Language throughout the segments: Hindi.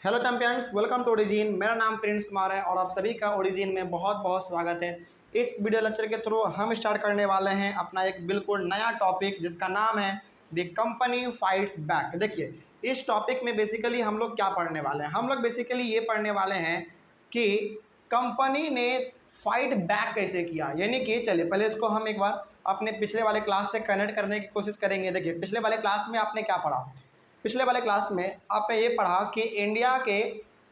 Hello champions, welcome to Origin. मेरा नाम प्रिंस कुमार है और आप सभी का ओरिजिन में बहुत बहुत स्वागत है। इस वीडियो लेक्चर के थ्रू हम स्टार्ट करने वाले हैं अपना एक बिल्कुल नया टॉपिक जिसका नाम है द कंपनी फाइट्स बैक। देखिए, इस टॉपिक में बेसिकली हम लोग क्या पढ़ने वाले हैं, हम लोग बेसिकली ये पढ़ने वाले हैं कि कंपनी ने फाइट बैक कैसे किया। यानी कि चलिए पहले इसको हम एक बार अपने पिछले वाले क्लास से कनेक्ट करने की कोशिश करेंगे। देखिए, पिछले वाले क्लास में आपने क्या पढ़ा, पिछले वाले क्लास में आपने ये पढ़ा कि इंडिया के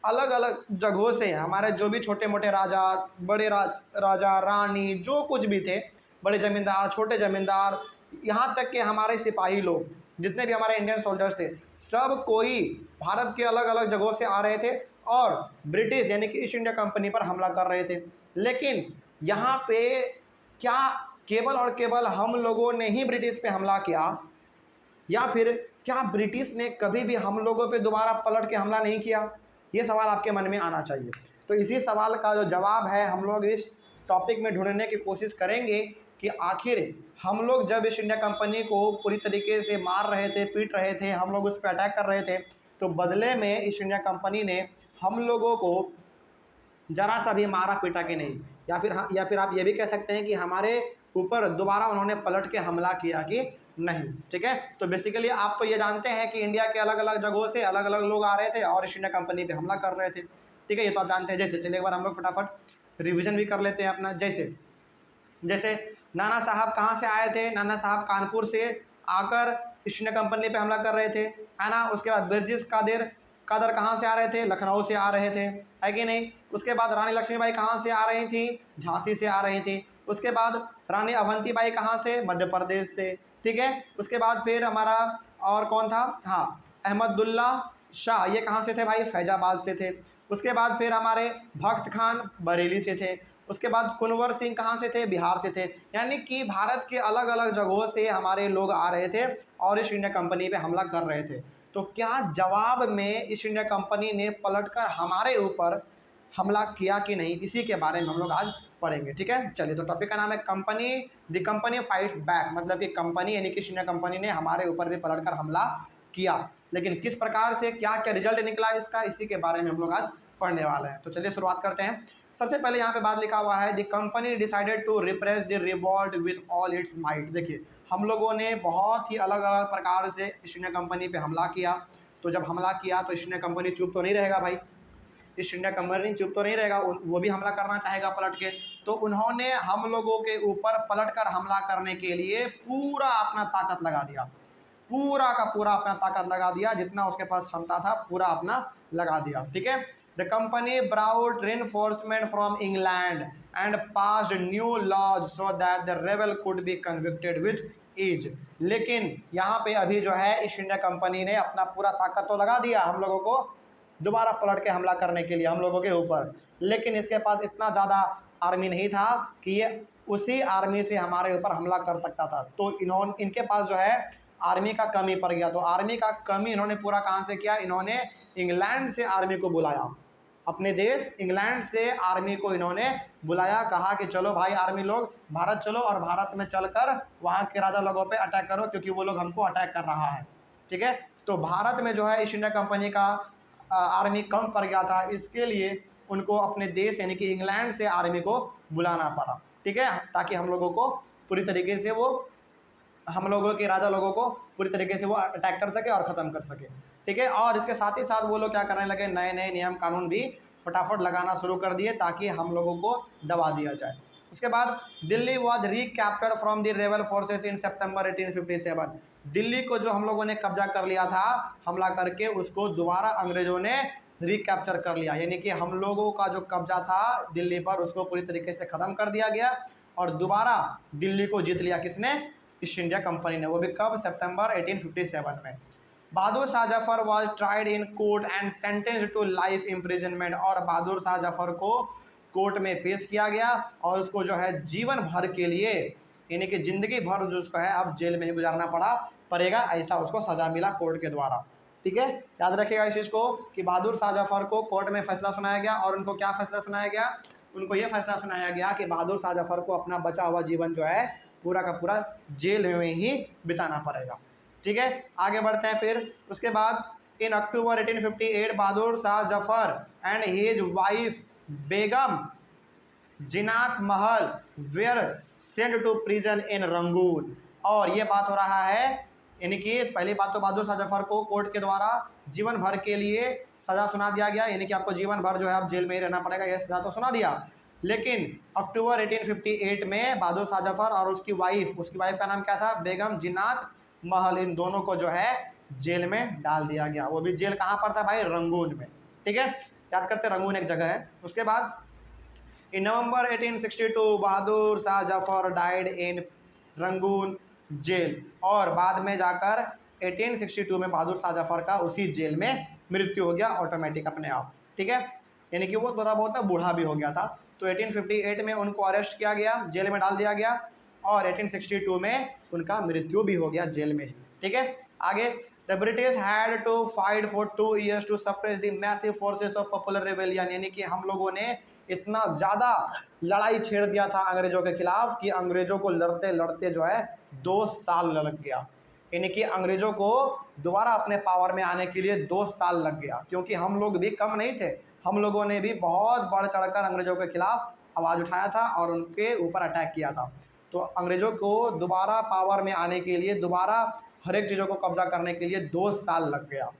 अलग अलग जगहों से हमारे जो भी छोटे मोटे राजा, बड़े राजा रानी जो कुछ भी थे, बड़े ज़मींदार, छोटे ज़मींदार, यहाँ तक के हमारे सिपाही लोग, जितने भी हमारे इंडियन सोल्जर्स थे, सब कोई भारत के अलग अलग जगहों से आ रहे थे और ब्रिटिश यानी कि ईस्ट इंडिया कंपनी पर हमला कर रहे थे। लेकिन यहाँ पे क्या केवल और केवल हम लोगों ने ही ब्रिटिश पे हमला किया, या फिर क्या ब्रिटिश ने कभी भी हम लोगों पे दोबारा पलट के हमला नहीं किया? ये सवाल आपके मन में आना चाहिए। तो इसी सवाल का जो जवाब है हम लोग इस टॉपिक में ढूंढने की कोशिश करेंगे कि आखिर हम लोग जब ईस्ट इंडिया कंपनी को पूरी तरीके से मार रहे थे, पीट रहे थे, हम लोग उस पर अटैक कर रहे थे, तो बदले में ईस्ट इंडिया कंपनी ने हम लोगों को जरा सा भी मारा पीटा के नहीं, या फिर आप ये भी कह सकते हैं कि हमारे ऊपर दोबारा उन्होंने पलट के हमला किया कि नहीं। ठीक है, तो बेसिकली आप तो ये जानते हैं कि इंडिया के अलग अलग जगहों से अलग अलग लोग आ रहे थे और ईस्ट इंडिया कंपनी पे हमला कर रहे थे। ठीक है, ये तो आप जानते हैं। जैसे चलिए एक बार हम लोग फटाफट रिवीजन भी कर लेते हैं अपना। जैसे जैसे नाना साहब कहाँ से आए थे? नाना साहब कानपुर से आकर ईस्ट इंडिया कंपनी पे हमला कर रहे थे, है ना। उसके बाद बिरजिस कादर कहाँ से आ रहे थे? लखनऊ से आ रहे थे, है कि नहीं। उसके बाद रानी लक्ष्मीबाई कहाँ से आ रही थी? झांसी से आ रही थी। उसके बाद रानी अवंतीबाई कहाँ से? मध्य प्रदेश से। ठीक है, उसके बाद फिर हमारा और कौन था? हाँ, अहमदुल्ला शाह, ये कहाँ से थे भाई? फैजाबाद से थे। उसके बाद फिर हमारे भक्त खान बरेली से थे। उसके बाद कुंवर सिंह कहाँ से थे? बिहार से थे। यानी कि भारत के अलग अलग जगहों से हमारे लोग आ रहे थे और ईस्ट इंडिया कंपनी पे हमला कर रहे थे। तो क्या जवाब में ईस्ट इंडिया कंपनी ने पलटकर हमारे ऊपर हमला किया कि नहीं, इसी के बारे में हम लोग आज पढ़ेंगे। ठीक है, चलिए। तो टॉपिक का नाम है company the company fights back, मतलब कि कंपनी यानी कि ईस्ट इंडिया कंपनी ने हमारे ऊपर भी पलटकर हमला किया। लेकिन किस प्रकार से, क्या क्या रिजल्ट निकला इसका, इसी के बारे में हम लोग आज पढ़ने वाले हैं। तो चलिए शुरुआत करते हैं। सबसे पहले यहाँ पे बात लिखा हुआ है the company decided to repress the revolt with all its might. देखिए, हम लोगों ने बहुत ही अलग अलग प्रकार से ईस्ट इंडिया कंपनी पे हमला किया। तो जब हमला किया तो ईस्ट इंडिया कंपनी चुप तो नहीं रहेगा भाई, ईस्ट इंडिया कंपनी चुप तो नहीं रहेगा, वो भी हमला करना चाहेगा पलट के। तो उन्होंने हम लोगों के ऊपर पलटकर हमला करने के लिए पूरा अपना ताकत लगा दिया, पूरा का पूरा अपना ताकत लगा दिया, जितना उसके पास क्षमता था पूरा अपना लगा दिया। ठीक है, the company brought reinforcement from England and passed new laws so that the rebel could be convicted with ease. लेकिन यहाँ पे अभी जो है ईस्ट इंडिया कंपनी ने अपना पूरा ताकत तो लगा दिया हम लोगों को दोबारा पलट के हमला करने के लिए हम लोगों के ऊपर, लेकिन इसके पास इतना ज़्यादा आर्मी नहीं था कि ये उसी आर्मी से हमारे ऊपर हमला कर सकता था। तो इनके पास जो है आर्मी का कमी पड़ गया। तो आर्मी का कमी इन्होंने पूरा कहाँ से किया? इन्होंने इंग्लैंड से आर्मी को बुलाया, अपने देश इंग्लैंड से आर्मी को इन्होंने बुलाया। कहा कि चलो भाई आर्मी लोग भारत चलो और भारत में चलकर वहाँ के राजा लोगों पे अटैक करो, क्योंकि वो लोग हमको अटैक कर रहा है। ठीक है, तो भारत में जो है ईस्ट इंडिया कंपनी का आर्मी कम पड़ गया था, इसके लिए उनको अपने देश यानी कि इंग्लैंड से आर्मी को बुलाना पड़ा। ठीक है, ताकि हम लोगों को पूरी तरीके से वो, हम लोगों के राजा लोगों को पूरी तरीके से वो अटैक कर सके और ख़त्म कर सके। ठीक है, और इसके साथ ही साथ वो लोग क्या करने लगे, नए नए नियम कानून भी फटाफट लगाना शुरू कर दिए ताकि हम लोगों को दबा दिया जाए। उसके बाद Delhi was recaptured from the rebel forces in September 1857। Delhi को जो हम लोगों ने कब्जा कर लिया था हमला करके, उसको दोबारा अंग्रेज़ों ने रिकैप्चर कर लिया। यानी कि हम लोगों का जो कब्जा था दिल्ली पर उसको पूरी तरीके से ख़त्म कर दिया गया और दोबारा दिल्ली को जीत लिया किसने? ईस्ट इंडिया कंपनी ने। वो भी कब? सितंबर 1857 में। Bahadur Shah Zafar was tried in court and sentenced to life imprisonment. और बहादुर शाह जफर को कोर्ट में पेश किया गया और उसको जो है जीवन भर के लिए, यानी कि ज़िंदगी भर जो उसको है अब जेल में ही गुजारना पड़ेगा, ऐसा उसको सज़ा मिला कोर्ट के द्वारा। ठीक है, याद रखिएगा इस चीज़ को कि बहादुर शाह जफर को कोर्ट में फैसला सुनाया गया और उनको क्या फैसला सुनाया गया? उनको ये फैसला सुनाया गया कि बहादुर शाह जफर को अपना बचा हुआ जीवन जो है पूरा का पूरा जेल में ही बिताना पड़ेगा। ठीक है, आगे बढ़ते हैं। फिर उसके बाद in October 1858 Bahadur Shah Zafar and his wife Begum Zinat Mahal were sent to prison in Rangoon. और ये बात हो रहा है, यानी कि पहली बात तो बहादुर शाह जफर को कोर्ट के द्वारा जीवन भर के लिए सज़ा सुना दिया गया, यानी कि आपको जीवन भर जो है आप जेल में ही रहना पड़ेगा, यह सज़ा तो सुना दिया। लेकिन अक्टूबर 1858 में बहादुर शाह जफर और उसकी वाइफ का नाम क्या था, बेगम जिन्नात महल, इन दोनों को जो है जेल में डाल दिया गया। वो भी जेल कहाँ पर था भाई, रंगून में। ठीक है, याद करते, रंगून एक जगह है। उसके बाद in November 1862 Bahadur Shah Zafar died in Rangoon jail, और बाद में जाकर 1862 में बहादुर शाह जफर का उसी जेल में मृत्यु हो गया ऑटोमेटिक अपने आप। ठीक है, यानी कि वो थोड़ा बहुत बूढ़ा भी हो गया था। तो 1858 में उनको अरेस्ट किया गया, जेल में डाल दिया गया, और 1862 में उनका मृत्यु भी हो गया जेल में ही। ठीक है, आगे the British had to fight for 2 years to suppress the massive forces of popular rebellion, यानी कि हम लोगों ने इतना ज़्यादा लड़ाई छेड़ दिया था अंग्रेजों के खिलाफ कि अंग्रेजों को लड़ते लड़ते जो है 2 साल लग गया। यानी कि अंग्रेजों को दोबारा अपने पावर में आने के लिए 2 साल लग गया, क्योंकि हम लोग भी कम नहीं थे, हम लोगों ने भी बहुत बढ़ चढ़कर अंग्रेजों के खिलाफ आवाज़ उठाया था और उनके ऊपर अटैक किया था। तो अंग्रेजों को दोबारा पावर में आने के लिए, दोबारा हर एक चीज़ों को कब्जा करने के लिए 2 साल लग गया।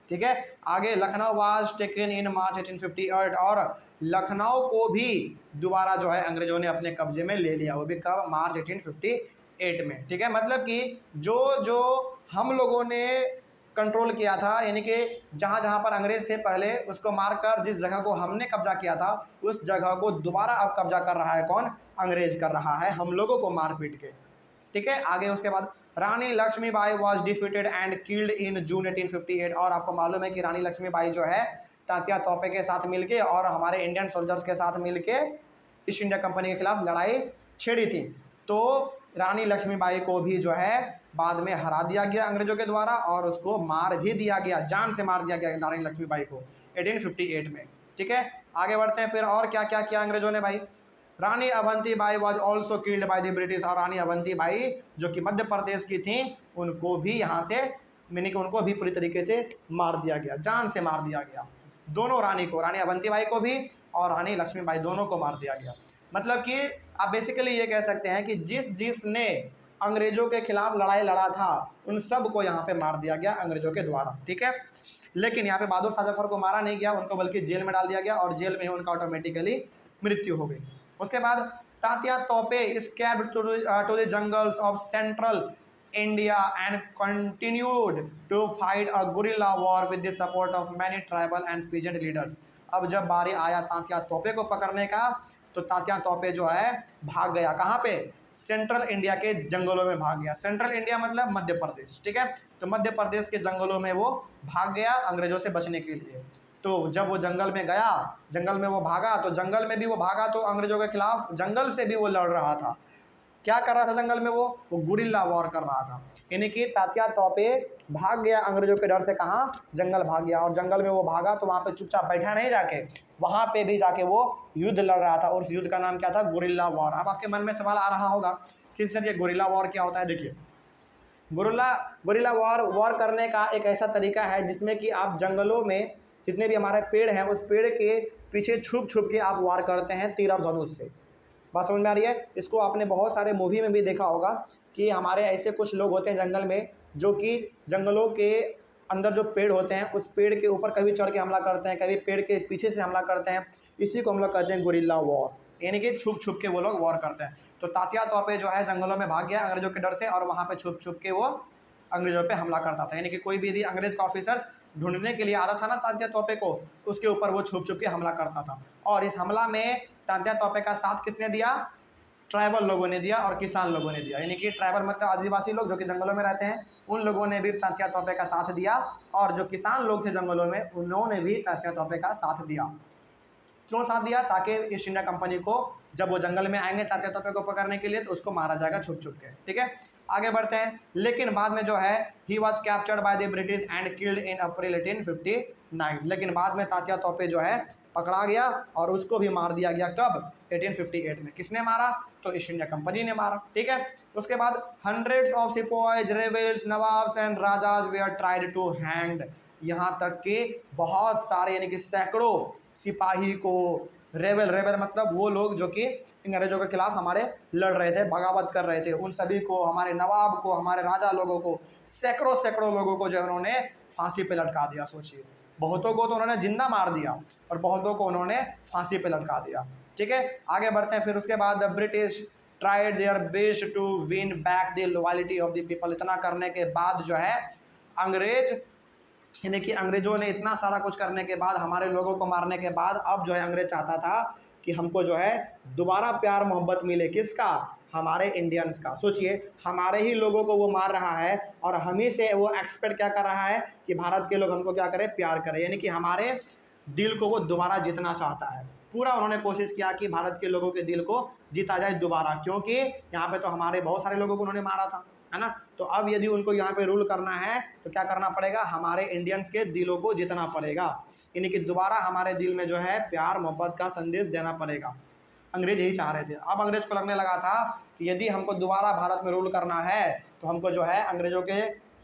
ठीक है, आगे लखनऊ वाज टेकन इन मार्च 1858, और लखनऊ को भी दोबारा जो है अंग्रेजों ने अपने कब्जे में ले लिया, वो भी कब, मार्च 1858 में। ठीक है, मतलब कि जो जो हम लोगों ने कंट्रोल किया था, यानी कि जहाँ जहाँ पर अंग्रेज थे पहले, उसको मारकर जिस जगह को हमने कब्जा किया था उस जगह को दोबारा अब कब्जा कर रहा है कौन, अंग्रेज कर रहा है, हम लोगों को मार पीट के। ठीक है, आगे उसके बाद Rani Lakshmibai was defeated and killed in June 1858, और आपको मालूम है कि रानी लक्ष्मीबाई जो है तात्या तोपे के साथ मिलके और हमारे इंडियन सोल्जर्स के साथ मिलके ईस्ट इंडिया कंपनी के खिलाफ लड़ाई छेड़ी थी। तो रानी लक्ष्मीबाई को भी जो है बाद में हरा दिया गया अंग्रेजों के द्वारा, और उसको मार भी दिया गया, जान से मार दिया गया रानी लक्ष्मीबाई को 1858 में। ठीक है, आगे बढ़ते हैं फिर, और क्या क्या किया अंग्रेजों ने भाई। Rani Avanti Bai was also killed by the British, और रानी अवंती बाई जो कि मध्य प्रदेश की थी, उनको भी यहाँ से, मैंने कि उनको भी पूरी तरीके से मार दिया गया, जान से मार दिया गया। दोनों रानी को, रानी अवंती बाई को भी और रानी लक्ष्मीबाई, दोनों को मार दिया गया। मतलब कि आप बेसिकली ये कह सकते हैं कि जिसने अंग्रेजों के खिलाफ लड़ाई लड़ा था उन सब को यहाँ पे मार दिया गया अंग्रेजों के द्वारा। ठीक है, लेकिन यहाँ पे बहादुर शाह जफर को मारा नहीं गया, उनको बल्कि जेल में डाल दिया गया, और जेल में ही उनका ऑटोमेटिकली मृत्यु हो गई। उसके बाद तात्या तोपे escaped to the jungles of central India and continued to fight a guerrilla war with the support of many tribal and peasant leaders। अब जब बारी आया तात्या तोपे को पकड़ने का, तो तात्या तोपे जो है भाग गया, कहाँ पे, सेंट्रल इंडिया के जंगलों में भाग गया। सेंट्रल इंडिया मतलब मध्य प्रदेश। ठीक है, तो मध्य प्रदेश के जंगलों में वो भाग गया अंग्रेजों से बचने के लिए। तो जब वो जंगल में गया, जंगल में वो भागा, तो जंगल में भी वो भागा तो अंग्रेजों के खिलाफ जंगल से भी वो लड़ रहा था। क्या कर रहा था जंगल में, वो गुरिल्ला वॉर कर रहा था। यानी कि तात्या तोपे भाग गया अंग्रेजों के डर से, कहाँ, जंगल भाग गया, और जंगल में वो भागा तो वहाँ पे चुपचाप बैठा नहीं, जाके वहाँ पे भी जाके वो युद्ध लड़ रहा था, और उस युद्ध का नाम क्या था, गुरिल्ला वॉर। अब आपके मन में सवाल आ रहा होगा कि सर ये गुरिल्ला वॉर क्या होता है। देखिए, गुरिल्ला वॉर करने का एक ऐसा तरीका है जिसमें कि आप जंगलों में जितने भी हमारे पेड़ हैं उस पेड़ के पीछे छुप छुप के आप वार करते हैं तीर और धनुष से। बात समझ में आ रही है। इसको आपने बहुत सारे मूवी में भी देखा होगा कि हमारे ऐसे कुछ लोग होते हैं जंगल में, जो कि जंगलों के अंदर जो पेड़ होते हैं उस पेड़ के ऊपर कभी चढ़ के हमला करते हैं, कभी पेड़ के पीछे से हमला करते हैं। इसी को हम लोग कहते हैं गुरिल्ला वॉर, यानी कि छुप छुप के वो लोग वॉर करते हैं। तो तात्या तोपे जो है जंगलों में भाग गया अंग्रेजों के डर से, और वहाँ पे छुप छुप के वो अंग्रेजों पे हमला करता था। यानी कि कोई भी यदि अंग्रेज का ऑफिसर्स ढूंढने के लिए आता था ना तात्या तोपे को, उसके ऊपर वो छुप छुप के हमला करता था। और इस हमला में तात्या तोपे का साथ किसने दिया, ट्राइबल लोगों ने दिया और किसान लोगों ने दिया। यानी कि ट्राइबल मतलब आदिवासी लोग जो कि जंगलों में रहते हैं, उन लोगों ने भी तात्या तोपे का साथ दिया, और जो किसान लोग थे जंगलों में उन्होंने भी तात्या तोपे का साथ दिया। क्यों साथ दिया, ताकि ईस्ट इंडिया कंपनी को जब वो जंगल में आएंगे तात्या तोपे को पकड़ने के लिए तो उसको मारा जाएगा छुप छुप के। ठीक है, आगे बढ़ते हैं। लेकिन बाद में जो है he was captured by the British and killed in April 1859। लेकिन बाद में तात्या तोपे जो है पकड़ा गया और उसको भी मार दिया गया। कब, 1858 में। किसने मारा, तो ईस्ट इंडिया कंपनी ने मारा। ठीक है, उसके बाद hundreds of sepoys, rebels, nawabs and rajas were tried to hanged. यहाँ तक कि बहुत सारे यानी कि सैकड़ों सिपाही को, रेबल मतलब वो लोग जो कि अंग्रेजों के खिलाफ हमारे लड़ रहे थे, बगावत कर रहे थे, उन सभी को, हमारे नवाब को, हमारे राजा लोगों को, सैकड़ों सैकड़ों लोगों को जो है उन्होंने फांसी पे लटका दिया। सोचिए, बहुतों को तो उन्होंने जिंदा मार दिया और बहुतों को उन्होंने फांसी पे लटका दिया। ठीक है, आगे बढ़ते हैं। फिर उसके बाद British tried their best to win back the loyalty of the people. इतना करने के बाद जो है अंग्रेज, यानी कि अंग्रेजों ने इतना सारा कुछ करने के बाद, हमारे लोगों को मारने के बाद, अब जो है अंग्रेज चाहता था कि हमको जो है दोबारा प्यार मोहब्बत मिले। किसका? हमारे इंडियंस का। सोचिए, हमारे ही लोगों को वो मार रहा है और हम ही से वो एक्सपेक्ट क्या कर रहा है कि भारत के लोग हमको क्या करें, प्यार करें। यानी कि हमारे दिल को वो दोबारा जीतना चाहता है। पूरा उन्होंने कोशिश किया कि भारत के लोगों के दिल को जीता जाए दोबारा, क्योंकि यहाँ पे तो हमारे बहुत सारे लोगों को उन्होंने मारा था, है ना। तो अब यदि उनको यहाँ पे रूल करना है तो क्या करना पड़ेगा, हमारे इंडियंस के दिलों को जीतना पड़ेगा। यानी कि दोबारा हमारे दिल में जो है प्यार मोहब्बत का संदेश देना पड़ेगा। अंग्रेज यही चाह रहे थे। अब अंग्रेज को लगने लगा था कि यदि हमको दोबारा भारत में रूल करना है तो हमको जो है अंग्रेजों के,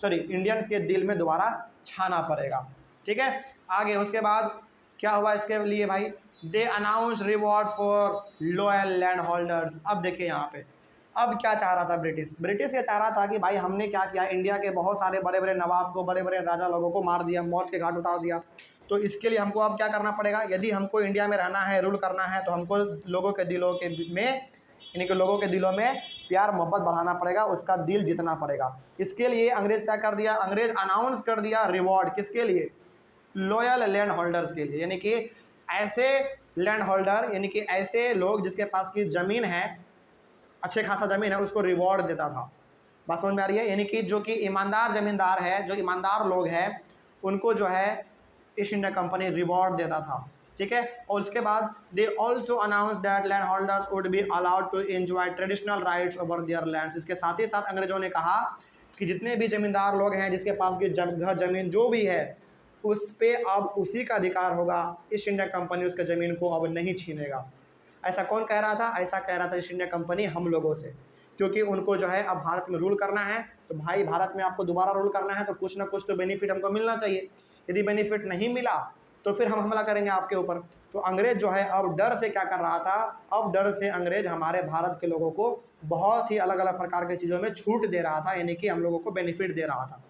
इंडियंस के दिल में दोबारा छाना पड़ेगा। ठीक है, आगे उसके बाद क्या हुआ इसके लिए भाई, दे announce reward for loyal land holders. अब देखिए यहाँ पे अब क्या चाह रहा था ब्रिटिश ये चाह रहा था कि भाई हमने क्या किया, इंडिया के बहुत सारे बड़े बड़े नवाब को, बड़े बड़े राजा लोगों को मार दिया, मौत के घाट उतार दिया। तो इसके लिए हमको अब क्या करना पड़ेगा, यदि हमको इंडिया में रहना है, रूल करना है, तो हमको लोगों के दिलों के में, यानी कि लोगों के दिलों में प्यार मोहब्बत बढ़ाना पड़ेगा, उसका दिल जीतना पड़ेगा। इसके लिए अंग्रेज क्या कर दिया, अंग्रेज अनाउंस कर दिया रिवॉर्ड। किसके लिए? लॉयल लैंड होल्डर्स के लिए। यानी कि ऐसे लैंड होल्डर, यानी कि ऐसे लोग जिसके पास की ज़मीन है, अच्छे खासा ज़मीन है, उसको रिवॉर्ड देता था। बात समझ में आ रही है? यानी कि जो कि ईमानदार ज़मींदार है, जो ईमानदार लोग हैं, उनको जो है ईस्ट इंडिया कंपनी रिवॉर्ड देता था। ठीक है, और उसके बाद they also announce that land holders would be allowed to enjoy traditional rights over their lands. इसके साथ ही साथ अंग्रेजों ने कहा कि जितने भी ज़मींदार लोग हैं, जिसके पास की जगह ज़मीन जो भी है, उस पर अब उसी का अधिकार होगा। ईस्ट इंडिया कंपनी उसके ज़मीन को अब नहीं छीनेगा। ऐसा कौन कह रहा था? ऐसा कह रहा था ईस्ट इंडिया कंपनी हम लोगों से, क्योंकि उनको जो है अब भारत में रूल करना है। तो भाई भारत में आपको दोबारा रूल करना है तो कुछ ना कुछ तो बेनिफिट हमको मिलना चाहिए। यदि बेनिफिट नहीं मिला तो फिर हम हमला करेंगे आपके ऊपर। तो अंग्रेज जो है अब डर से क्या कर रहा था, अब डर से अंग्रेज हमारे भारत के लोगों को बहुत ही अलग अलग प्रकार की चीज़ों में छूट दे रहा था, यानी कि हम लोगों को बेनिफिट दे रहा था।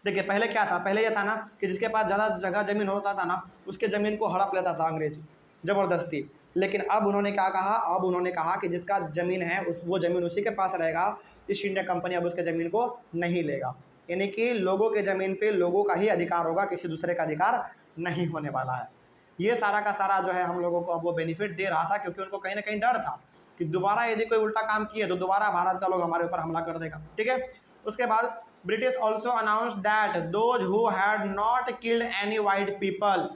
देखिए पहले क्या था, पहले यह था ना कि जिसके पास ज़्यादा जगह ज़मीन होता था ना, उसके ज़मीन को हड़प लेता था अंग्रेज ज़बरदस्ती। लेकिन अब उन्होंने क्या कहा, अब उन्होंने कहा कि जिसका ज़मीन है वो ज़मीन उसी के पास रहेगा। ईस्ट इंडिया कंपनी अब उसके ज़मीन को नहीं लेगा। यानी कि लोगों के ज़मीन पे लोगों का ही अधिकार होगा, किसी दूसरे का अधिकार नहीं होने वाला है। ये सारा का सारा जो है हम लोगों को अब वो बेनिफिट दे रहा था, क्योंकि उनको कहीं ना कहीं डर था कि दोबारा यदि कोई उल्टा काम किए तो दोबारा भारत का लोग हमारे ऊपर हमला कर देगा। ठीक है, उसके बाद British also announced that those who had not killed any white people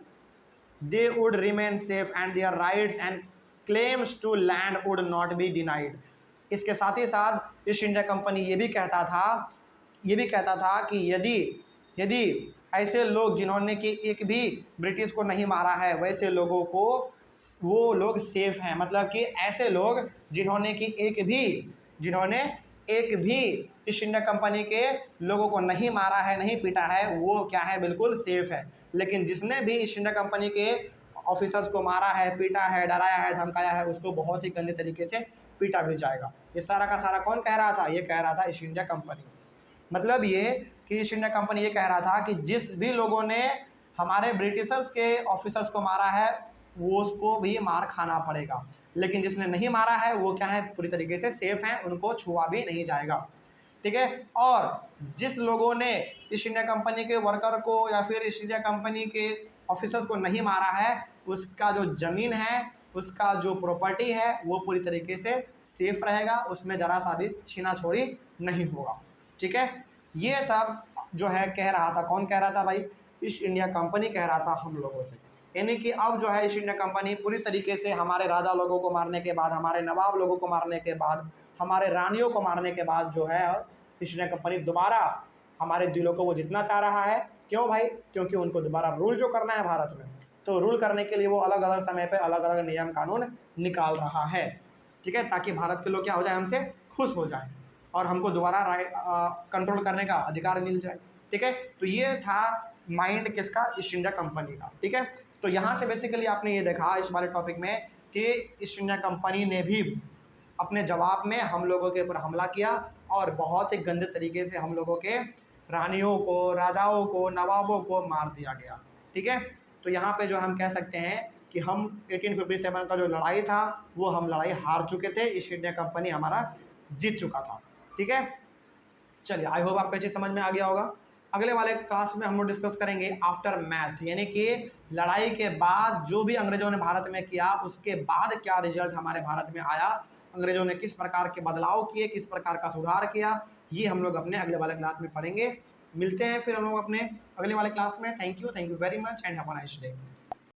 they would remain safe and their rights and claims to land would not be denied। इसके साथ ही साथ ईस्ट इंडिया कंपनी ये भी कहता था कि यदि ऐसे लोग जिन्होंने कि एक भी ब्रिटिश को नहीं मारा है, वैसे लोगों को वो लोग सेफ हैं। मतलब कि ऐसे लोग जिन्होंने एक भी ईस्ट इंडिया कंपनी के लोगों को नहीं मारा है, नहीं पीटा है, वो क्या है, बिल्कुल सेफ है। लेकिन जिसने भी ईस्ट इंडिया कंपनी के ऑफिसर्स को मारा है, पीटा है, डराया है, धमकाया है, उसको बहुत ही गंदे तरीके से पीटा भी जाएगा। ये सारा का सारा कौन कह रहा था? ये कह रहा था ईस्ट इंडिया कंपनी। मतलब ये कि ईस्ट इंडिया कंपनी ये कह रहा था कि जिस भी लोगों ने हमारे ब्रिटिशर्स के ऑफिसर्स को मारा है, वो उसको भी मार खाना पड़ेगा। लेकिन जिसने नहीं मारा है वो क्या है, पूरी तरीके से सेफ हैं, उनको छुआ भी नहीं जाएगा। ठीक है, और जिस लोगों ने ईस्ट इंडिया कंपनी के वर्कर को या फिर ईस्ट इंडिया कंपनी के ऑफिसर्स को नहीं मारा है, उसका जो ज़मीन है, उसका जो प्रॉपर्टी है, वो पूरी तरीके से सेफ रहेगा, उसमें ज़रा सा भी छीना छोड़ी नहीं होगा। ठीक है, ये सब जो है कह रहा था, कौन कह रहा था भाई? ईस्ट इंडिया कंपनी कह रहा था हम लोगों से। यानी कि अब जो है ईस्ट इंडिया कंपनी पूरी तरीके से हमारे राजा लोगों को मारने के बाद, हमारे नवाब लोगों को मारने के बाद, हमारे रानियों को मारने के बाद जो है ईस्ट इंडिया कंपनी दोबारा हमारे दिलों को वो जितना चाह रहा है। क्यों भाई? क्योंकि उनको दोबारा रूल जो करना है भारत में, तो रूल करने के लिए वो अलग अलग समय पे अलग अलग नियम कानून निकाल रहा है। ठीक है, ताकि भारत के लोग क्या हो जाए, हमसे खुश हो जाए और हमको दोबारा कंट्रोल करने का अधिकार मिल जाए। ठीक है, तो ये था माइंड किसका, ईस्ट इंडिया कंपनी का। ठीक है, तो यहाँ से बेसिकली आपने ये देखा इस वाले टॉपिक में कि ईस्ट इंडिया कंपनी ने भी अपने जवाब में हम लोगों के ऊपर हमला किया और बहुत ही गंदे तरीके से हम लोगों के रानियों को, राजाओं को, नवाबों को मार दिया गया। ठीक है, तो यहाँ पे जो हम कह सकते हैं कि हम 1857 का जो लड़ाई था वो हम लड़ाई हार चुके थे, ईस्ट इंडिया कंपनी हमारा जीत चुका था। ठीक है, चलिए आई होप आपको ये चीज़ समझ में आ गया होगा। अगले वाले क्लास में हम लोग डिस्कस करेंगे आफ्टर मैथ, यानी कि लड़ाई के बाद जो भी अंग्रेजों ने भारत में किया उसके बाद क्या रिजल्ट हमारे भारत में आया, अंग्रेजों ने किस प्रकार के बदलाव किए, किस प्रकार का सुधार किया, ये हम लोग अपने अगले वाले क्लास में पढ़ेंगे। मिलते हैं फिर हम लोग अपने अगले वाले क्लास में। Thank you very much and have a nice day.